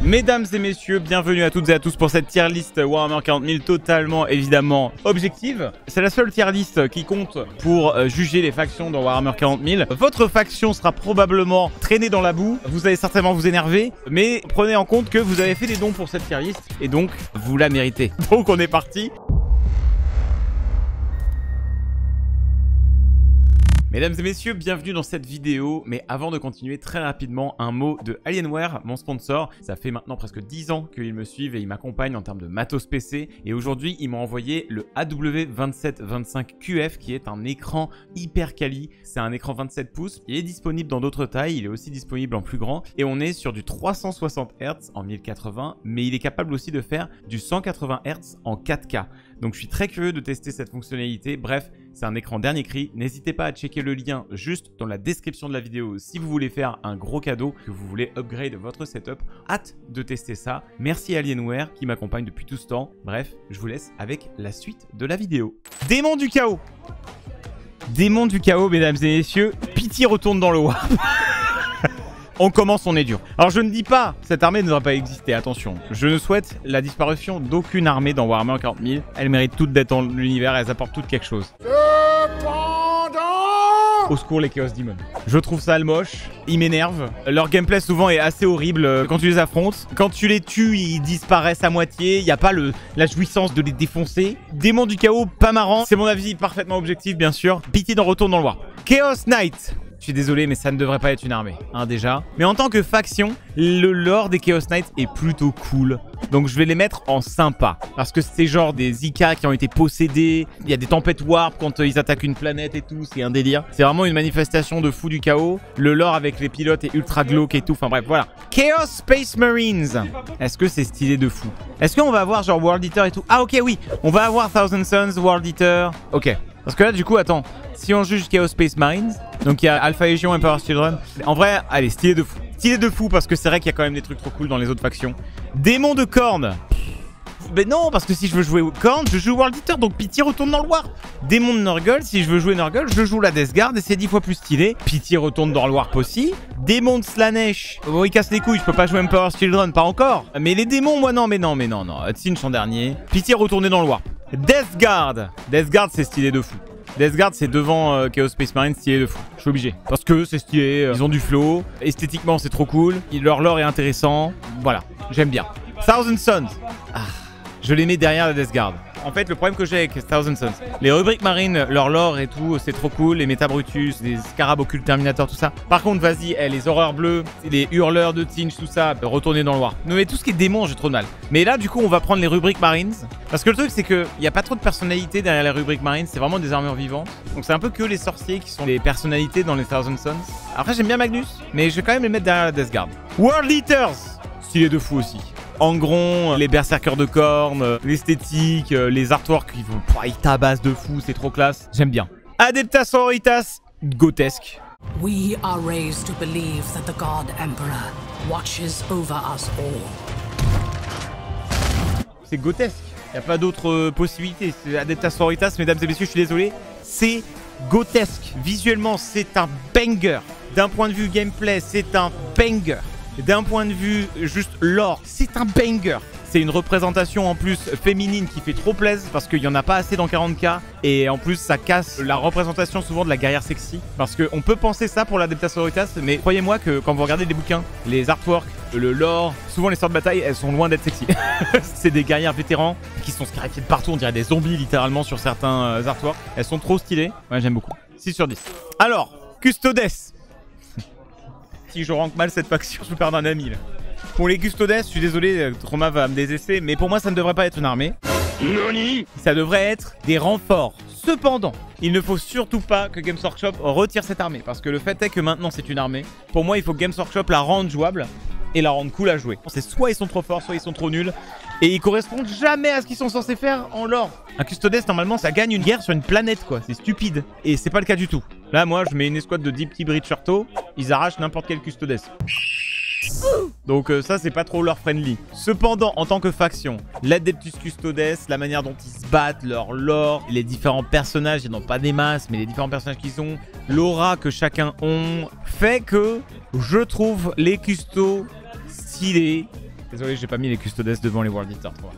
Mesdames et messieurs, bienvenue à toutes et à tous pour cette tier list Warhammer 40 000 totalement évidemment objective. C'est la seule tier list qui compte pour juger les factions dans Warhammer 40 000. Votre faction sera probablement traînée dans la boue, vous allez certainement vous énerver, mais prenez en compte que vous avez fait des dons pour cette tier list et donc vous la méritez. Donc on est parti. Mesdames et messieurs, bienvenue dans cette vidéo. Mais avant de continuer, très rapidement, un mot de Alienware, mon sponsor. Ça fait maintenant presque 10 ans qu'ils me suivent et ils m'accompagnent en termes de matos PC. Et aujourd'hui, ils m'ont envoyé le AW2725QF qui est un écran hyper quali. C'est un écran 27 pouces. Il est disponible dans d'autres tailles. Il est aussi disponible en plus grand. Et on est sur du 360 Hz en 1080. Mais il est capable aussi de faire du 180 Hz en 4K. Donc je suis très curieux de tester cette fonctionnalité. Bref, c'est un écran dernier cri. N'hésitez pas à checker le lien juste dans la description de la vidéo si vous voulez faire un gros cadeau, que vous voulez upgrade votre setup. Hâte de tester ça. Merci Alienware qui m'accompagne depuis tout ce temps. Bref, je vous laisse avec la suite de la vidéo. Démon du chaos. Démon du chaos, mesdames et messieurs. Pitié retourne dans le warp. On commence, on est dur. Alors je ne dis pas, cette armée ne devrait pas exister, attention. Je ne souhaite la disparition d'aucune armée dans Warhammer 40 000. Elles méritent toutes d'être dans l'univers, elles apportent toutes quelque chose. Au secours les Chaos Demons. Je trouve ça moche, ils m'énervent. Leur gameplay souvent est assez horrible quand tu les affrontes. Quand tu les tues, ils disparaissent à moitié. Il n'y a pas la jouissance de les défoncer. Démon du chaos, pas marrant. C'est mon avis parfaitement objectif, bien sûr. Pitié d'en retourne dans le war. Chaos Knight. Je suis désolé, mais ça ne devrait pas être une armée, hein, déjà. Mais en tant que faction, le lore des Chaos Knights est plutôt cool. Donc je vais les mettre en sympa. Parce que c'est genre des IK qui ont été possédés. Il y a des tempêtes warp quand ils attaquent une planète et tout. C'est un délire. C'est vraiment une manifestation de fou du chaos. Le lore avec les pilotes est ultra glauque et tout. Enfin bref, voilà. Chaos Space Marines. Est-ce que c'est stylé de fou? Est-ce qu'on va avoir genre World Eater et tout? Ah ok, oui. On va avoir Thousand Suns, World Eater. Ok. Parce que là, du coup, attends. Si on juge Chaos Space Marines, donc il y a Alpha Legion, Emperor's Children. En vrai, allez, stylé de fou. Stylé de fou parce que c'est vrai qu'il y a quand même des trucs trop cool dans les autres factions. Démon de corne. Mais non, parce que si je veux jouer corne, je joue World Eater, donc pitié retourne dans le warp. Démon de Nurgle, si je veux jouer Nurgle, je joue la Death Guard et c'est 10 fois plus stylé. Pitié retourne dans le warp aussi. Démon de Slanesh. Bon, il casse les couilles, je peux pas jouer Emperor's Children, pas encore. Mais les démons, moi non, mais non. Tsinch en dernier. Pitié retourner dans le warp. Death Guard. Death Guard, c'est stylé de fou. Death Guard, c'est devant Chaos Space Marine, stylé de fou. Je suis obligé. Parce que c'est stylé, ils ont du flow. Esthétiquement, c'est trop cool. Leur lore est intéressant. Voilà, j'aime bien. Thousand Suns. Ah, je les mets derrière la Death Guard. En fait, le problème que j'ai avec Thousand Suns, les rubriques marines, leur lore et tout, c'est trop cool. Les Méta Brutus, les Scarabs Occultes Terminator, tout ça. Par contre, vas-y, les horreurs bleues, les hurleurs de Tsinch, tout ça, retourner dans le war. Non, mais tout ce qui est démon, j'ai trop de mal. Mais là, du coup, on va prendre les rubriques marines. Parce que le truc, c'est qu'il n'y a pas trop de personnalités derrière les rubriques marines. C'est vraiment des armures vivantes. Donc, c'est un peu que les sorciers qui sont les personnalités dans les Thousand Suns. Après, j'aime bien Magnus, mais je vais quand même les mettre derrière la Death Guard. World Eaters, stylé de fou aussi. Angron, les berserkers de cornes, l'esthétique, les artworks, ils tabassent de fou, c'est trop classe. J'aime bien. Adeptas Sororitas, grotesque. We are raised to believe that the God Emperor watches over us all. C'est grotesque. Il n'y a pas d'autre possibilité. Adeptas Sororitas, mesdames et messieurs, je suis désolé. C'est grotesque. Visuellement, c'est un banger. D'un point de vue gameplay, c'est un banger. D'un point de vue juste lore, c'est un banger. C'est une représentation en plus féminine qui fait trop plaisir parce qu'il n'y en a pas assez dans 40K. Et en plus, ça casse la représentation souvent de la guerrière sexy. Parce qu'on peut penser ça pour l'Adeptas Sororitas, mais croyez-moi que quand vous regardez les bouquins, les artworks, le lore, souvent les sorts de bataille, elles sont loin d'être sexy. C'est des guerrières vétérans qui sont scarifiés de partout, on dirait des zombies littéralement sur certains artworks. Elles sont trop stylées. Ouais, j'aime beaucoup. 6 sur 10. Alors, Custodes. Si je rank mal cette faction, je perds un ami là. Pour les Custodes, je suis désolé, Trauma va me désester, mais pour moi ça ne devrait pas être une armée. Nani ? Ça devrait être des renforts. Cependant, il ne faut surtout pas que Games Workshop retire cette armée, parce que le fait est que maintenant c'est une armée. Pour moi, il faut que Games Workshop la rende jouable et la rende cool à jouer. C'est soit ils sont trop forts, soit ils sont trop nuls, et ils correspondent jamais à ce qu'ils sont censés faire en lore. Un Custodes, normalement, ça gagne une guerre sur une planète, quoi. C'est stupide. Et c'est pas le cas du tout. Là, moi, je mets une escouade de 10 petits Bridgerto, ils arrachent n'importe quel Custodes. Donc ça, c'est pas trop leur friendly. Cependant, en tant que faction, l'Adeptus Custodes, la manière dont ils se battent, leur lore, les différents personnages, ils n'ont pas des masses, mais les différents personnages qu'ils ont, l'aura que chacun ont, fait que je trouve les custos stylés, Désolé, j'ai pas mis les Custodes devant les World Eater 3.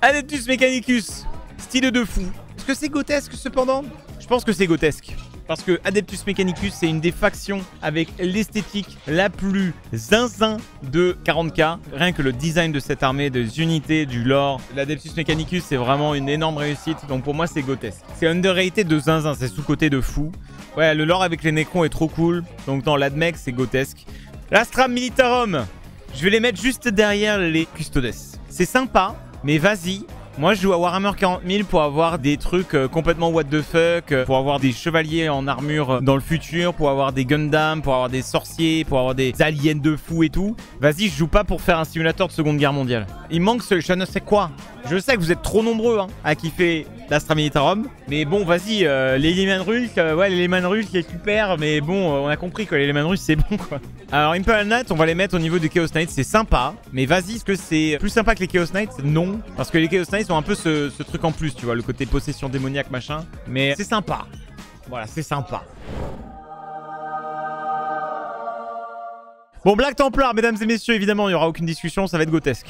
Adeptus Mechanicus, style de fou. Est-ce que c'est grotesque cependant? Je pense que c'est grotesque. Parce que Adeptus Mechanicus, c'est une des factions avec l'esthétique la plus zinzin de 40k. Rien que le design de cette armée, des unités, du lore. L'Adeptus Mechanicus, c'est vraiment une énorme réussite. Donc pour moi, c'est grotesque. C'est underrated de zinzin, c'est sous-côté de fou. Ouais, le lore avec les Necrons est trop cool. Donc dans l'Admech, c'est grotesque. L'Astra Militarum, je vais les mettre juste derrière les Custodes. C'est sympa, mais vas-y. Moi, je joue à Warhammer 40 000 pour avoir des trucs complètement what the fuck, pour avoir des chevaliers en armure dans le futur, pour avoir des Gundam, pour avoir des sorciers, pour avoir des aliens de fou et tout. Vas-y, je joue pas pour faire un simulateur de Seconde Guerre mondiale. Il manque ce je ne sais quoi. Je sais que vous êtes trop nombreux à kiffer l'Astra Militarum. Mais bon, vas-y, les Lehman Russe, ouais, les Lehman Russe, c'est super. Mais bon, on a compris que les Lehman Russe, c'est bon, quoi. Alors, Imperial Knight, on va les mettre au niveau du Chaos Knight. C'est sympa. Mais vas-y, est-ce que c'est plus sympa que les Chaos Knights? Non. Parce que les Chaos Knights ont un peu ce truc en plus, tu vois, le côté possession démoniaque, machin. Mais c'est sympa. Voilà, c'est sympa. Bon, Black Templar, mesdames et messieurs, évidemment, il n'y aura aucune discussion, ça va être grotesque.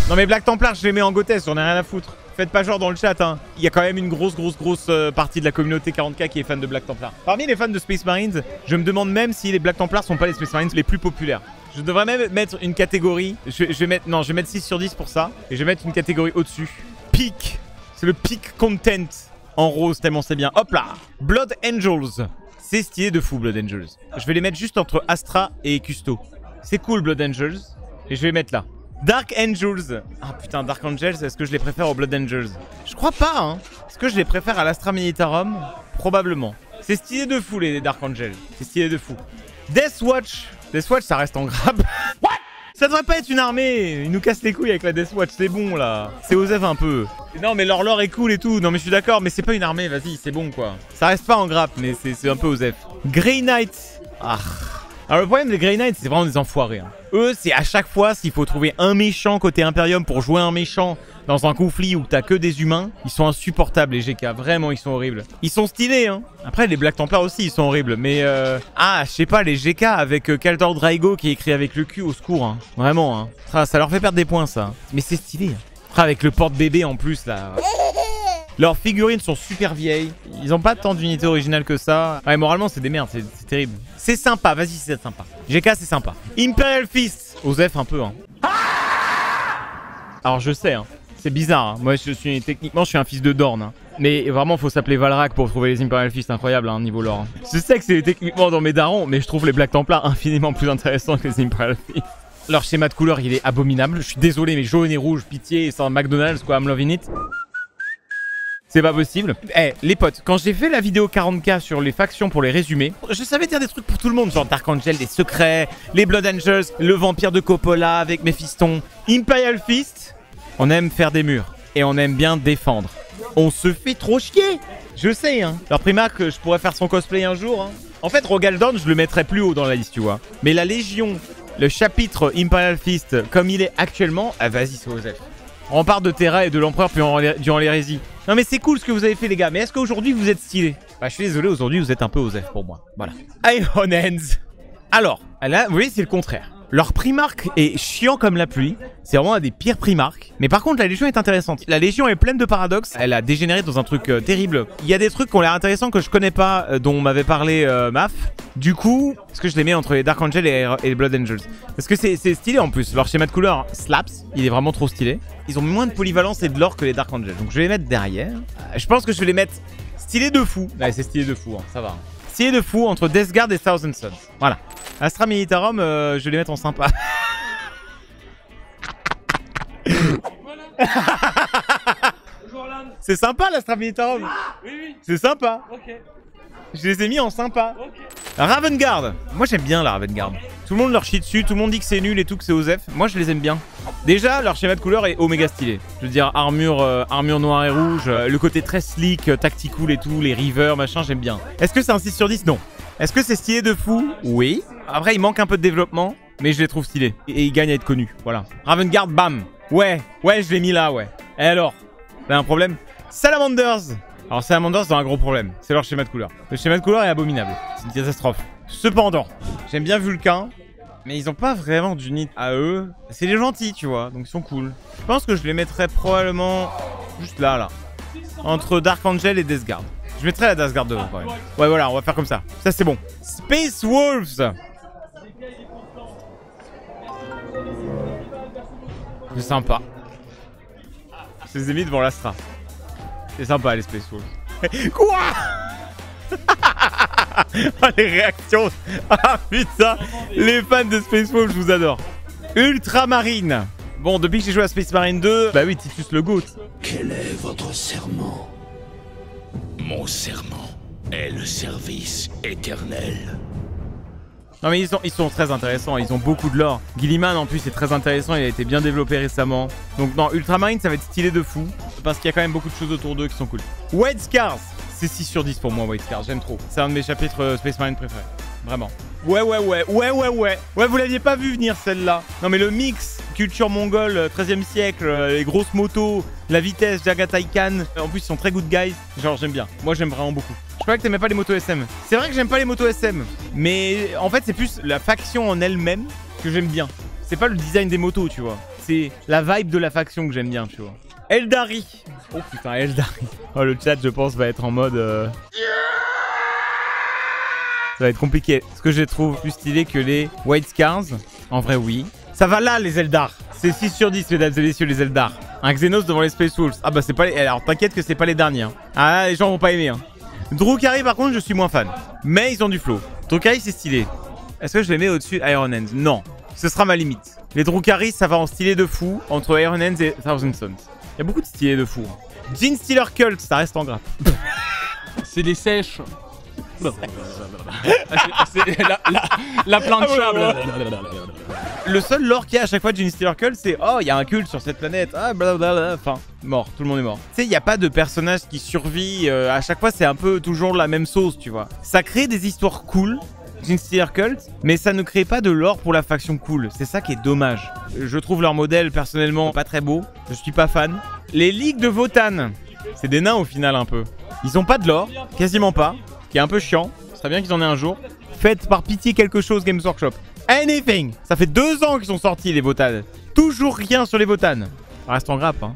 Non mais Black Templar, je les mets en grotesque, j'en ai rien à foutre. Faites pas genre dans le chat, hein. Il y a quand même une grosse partie de la communauté 40k qui est fan de Black Templar. Parmi les fans de Space Marines, je me demande même si les Black Templars sont pas les Space Marines les plus populaires. Je devrais même mettre une catégorie. Je vais mettre 6 sur 10 pour ça. Et je vais mettre une catégorie au-dessus. Peak. C'est le peak content en rose, tellement c'est bien. Hop là. Blood Angels. C'est stylé de fou, Blood Angels. Je vais les mettre juste entre Astra et Custo. C'est cool, Blood Angels. Et je vais les mettre là. Dark Angels. Ah putain, Dark Angels, est-ce que je les préfère aux Blood Angels? Je crois pas, hein. Est-ce que je les préfère à l'Astra Militarum? Probablement. C'est stylé de fou, les Dark Angels. C'est stylé de fou. Deathwatch. Deathwatch, ça reste en grab. What? Ça devrait pas être une armée. Ils nous cassent les couilles avec la Deathwatch, c'est bon, là. C'est Osef un peu. Non, mais leur lore est cool et tout. Non, mais je suis d'accord, mais c'est pas une armée, vas-y, c'est bon, quoi. Ça reste pas en grappe, mais c'est un peu Osef. Grey Knight. Ah. Alors le problème des Grey Knights, c'est vraiment des enfoirés. Hein. Eux, c'est à chaque fois, s'il faut trouver un méchant côté Imperium pour jouer un méchant dans un conflit où t'as que des humains, ils sont insupportables les GK, vraiment ils sont horribles. Ils sont stylés, hein. Après les Black Templars aussi, ils sont horribles, mais ah, je sais pas, les GK avec Kaldor Draigo qui est écrit avec le cul au secours, hein. Vraiment, hein. Ça leur fait perdre des points, ça. Mais c'est stylé. Hein. Après, avec le porte-bébé en plus, là... Leurs figurines sont super vieilles. Ils ont pas tant d'unités originales que ça. Ouais, moralement, c'est des merdes. C'est terrible. C'est sympa. Vas-y, c'est sympa. GK, c'est sympa. Imperial Fist. Osef un peu, hein. Alors, je sais, hein. C'est bizarre. Hein. Moi, techniquement, je suis un fils de Dorn. Hein. Mais vraiment, faut s'appeler Valrak pour trouver les Imperial Fist incroyables, hein, niveau lore. Hein. Je sais que c'est techniquement dans mes darons, mais je trouve les Black Templars infiniment plus intéressants que les Imperial Fist. Leur schéma de couleur, il est abominable. Je suis désolé, mais jaune et rouge, pitié, c'est un McDonald's, quoi. I'm loving it. C'est pas possible. Eh, les potes, quand j'ai fait la vidéo 40k sur les factions pour les résumer, je savais dire des trucs pour tout le monde, genre Dark Angel, les secrets, les Blood Angels, le vampire de Coppola avec mes fistons. Imperial Fist, on aime faire des murs et on aime bien défendre. On se fait trop chier. Je sais, hein. Leur primarque, je pourrais faire son cosplay un jour, hein. En fait, Rogaldorn, je le mettrais plus haut dans la liste, tu vois. Mais la Légion, le chapitre Imperial Fist, comme il est actuellement, ah vas-y, c'est Osef. Rempart de Terra et de l'Empereur durant l'hérésie. Non mais c'est cool ce que vous avez fait les gars, mais est-ce qu'aujourd'hui vous êtes stylé? Bah je suis désolé, aujourd'hui vous êtes un peu Osef pour moi, voilà. Iron Hands. Alors, là vous voyez c'est le contraire. Leur primarque est chiant comme la pluie, c'est vraiment un des pires primarques. Mais par contre la Légion est intéressante. La Légion est pleine de paradoxes, elle a dégénéré dans un truc terrible. Il y a des trucs qui ont l'air intéressants que je connais pas, dont m'avait parlé Maf. Du coup, est-ce que je les mets entre les Dark Angel et les Blood Angels? Parce que c'est stylé en plus, leur schéma de couleur slaps, il est vraiment trop stylé. Ils ont moins de polyvalence et de l'or que les Dark Angel, donc je vais les mettre derrière. Je pense que je vais les mettre stylé de fou. Ouais c'est stylé de fou, hein, ça va. Stylé de fou entre Death Guard et Thousand Suns, voilà. Astra Militarum, je vais les mettre en sympa. C'est sympa l'Astra Militarum. Oui. C'est sympa. Ok. Je les ai mis en sympa. Okay. Raven Guard. Moi j'aime bien la Raven Guard. Tout le monde leur chie dessus, tout le monde dit que c'est nul et tout, que c'est Osef. Moi je les aime bien. Déjà leur schéma de couleur est oméga stylé. Je veux dire armure noire et rouge, le côté très slick, tactical et tout, les rivers, machin, j'aime bien. Est-ce que c'est un 6 sur 10? Non. Est-ce que c'est stylé de fou? Oui. Après il manque un peu de développement, mais je les trouve stylés. Et ils gagnent à être connus, voilà. Raven Guard, bam. Ouais, je l'ai mis là, ouais. Et alors? T'as un problème? Salamanders. Alors Salamanders ont un gros problème, c'est leur schéma de couleur. Le schéma de couleur est abominable, c'est une catastrophe. Cependant, j'aime bien Vulcain, mais ils ont pas vraiment d'unité à eux. C'est des gentils, tu vois, donc ils sont cool. Je pense que je les mettrais probablement juste là. Entre Dark Angel et Death Guard. Je mettrais la Death Guard devant quand même. Ouais, voilà, on va faire comme ça. Ça, c'est bon. Space Wolves. C'est sympa. Je les ai mis devant l'Astra. C'est sympa, les Space Wolves. Quoi? Oh, les réactions. Ah putain. Les fans de Space Wolves, je vous adore. Ultramarine. Bon, depuis que j'ai joué à Space Marine 2, bah oui, Titus le GOAT. Quel est votre serment? Mon serment est le service éternel. Non mais ils sont très intéressants, ils ont beaucoup de lore. Gilliman en plus est très intéressant, il a été bien développé récemment. Donc non, Ultramarine ça va être stylé de fou. Parce qu'il y a quand même beaucoup de choses autour d'eux qui sont cool. White Scars, c'est 6 sur 10 pour moi White Scars, j'aime trop. C'est un de mes chapitres Space Marine préférés. Vraiment. Ouais, vous l'aviez pas vu venir celle-là. Non mais le mix, culture mongole, 13e siècle, les grosses motos, la vitesse, Jagatai Khan. En plus ils sont très good guys. Genre j'aime bien, moi j'aime vraiment beaucoup. Je croyais que t'aimais pas les motos SM. C'est vrai que j'aime pas les motos SM. Mais en fait c'est plus la faction en elle-même que j'aime bien. C'est pas le design des motos tu vois. C'est la vibe de la faction que j'aime bien tu vois. Eldari. Oh putain Eldari. Oh le chat je pense va être en mode... Ça va être compliqué. Ce que je trouve plus stylé que les White Scars. En vrai, oui. Ça va là, les Eldar. C'est 6 sur 10, mesdames et messieurs, les Eldar. Un Xenos devant les Space Wolves. Ah bah, c'est pas les... Alors, t'inquiète que c'est pas les derniers. Hein. Ah, les gens vont pas aimer. Hein. Drukhari, par contre, je suis moins fan. Mais ils ont du flow. Drukhari, c'est stylé. Est-ce que je les mets au-dessus d'Iron Hands? Non. Ce sera ma limite. Les Drukhari, ça va en stylé de fou entre Iron Hands et Thousand Sons. Il y a beaucoup de stylés de fou. Hein. Gene Stealer Cult, ça reste en grappe. C'est des sèches. C'est la plancha. Le seul lore qu'il y a à chaque fois de Gene Stealer Cult, c'est oh, il y a un culte sur cette planète. Ah, blablabla. Enfin, mort. Tout le monde est mort. Tu sais, il n'y a pas de personnage qui survit. À chaque fois, c'est un peu toujours la même sauce, tu vois. Ça crée des histoires cool, Gene Stealer Cult, mais ça ne crée pas de lore pour la faction cool. C'est ça qui est dommage. Je trouve leur modèle, personnellement, pas très beau. Je suis pas fan. Les ligues de Votann, c'est des nains au final, un peu. Ils ont pas de lore, quasiment pas. Qui est un peu chiant, ce serait bien qu'ils en aient un jour. Faites par pitié quelque chose Games Workshop. Anything. Ça fait 2 ans qu'ils sont sortis les Votann. Toujours rien sur les Votann. Ça reste en grappe hein.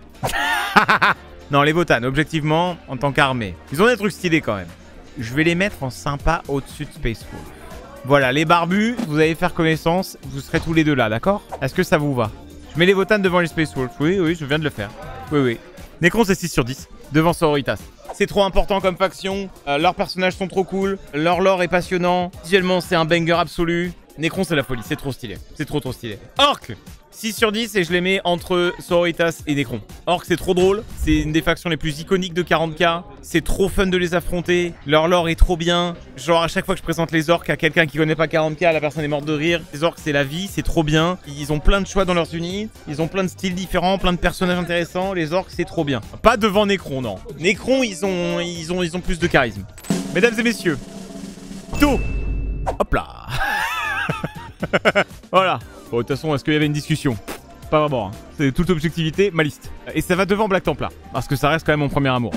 Non les Votann, objectivement, en tant qu'armée. Ils ont des trucs stylés quand même. Je vais les mettre en sympa au-dessus de Space Wolf. Voilà, les barbus, vous allez faire connaissance. Vous serez tous les deux là, d'accord? Est-ce que ça vous va? Je mets les Votann devant les Space Wolf. Oui, je viens de le faire. Oui. Necron c'est 6 sur 10. Devant Sororitas. C'est trop important comme faction, leurs personnages sont trop cool, leur lore est passionnant, visuellement c'est un banger absolu. Necron c'est la folie, c'est trop stylé, c'est trop stylé. Orc 6 sur 10 et je les mets entre Sororitas et Necron. Orc c'est trop drôle, c'est une des factions les plus iconiques de 40k, c'est trop fun de les affronter, leur lore est trop bien. Genre à chaque fois que je présente les orcs à quelqu'un qui connaît pas 40k, la personne est morte de rire. Les orcs c'est la vie, c'est trop bien, ils ont plein de choix dans leurs unités, ils ont plein de styles différents, plein de personnages intéressants, les orcs c'est trop bien. Pas devant Necron non. Necron ils ont plus de charisme. Mesdames et messieurs, Do. Hop là. Voilà. Bon, de toute façon, est-ce qu'il y avait une discussion? Pas vraiment. Hein. C'est toute objectivité, ma liste. Et ça va devant Black Templar. Parce que ça reste quand même mon premier amour.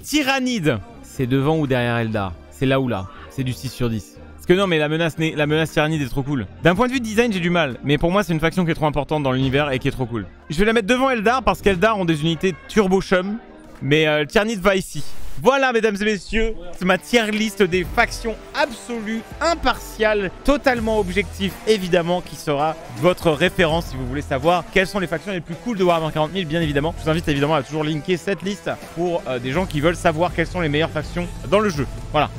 Tyrannide. C'est devant ou derrière Eldar? C'est là ou là? C'est du 6 sur 10. Parce que non, mais la menace Tyrannide est trop cool. D'un point de vue de design, j'ai du mal. Mais pour moi, c'est une faction qui est trop importante dans l'univers et qui est trop cool. Je vais la mettre devant Eldar parce qu'Eldar ont des unités turbo chum. Mais Tyrannide va ici. Voilà mesdames et messieurs, c'est ma tier list des factions absolues, impartiales, totalement objectives évidemment, qui sera votre référence si vous voulez savoir quelles sont les factions les plus cool de Warhammer 40 000 bien évidemment. Je vous invite évidemment à toujours linker cette liste pour des gens qui veulent savoir quelles sont les meilleures factions dans le jeu. Voilà.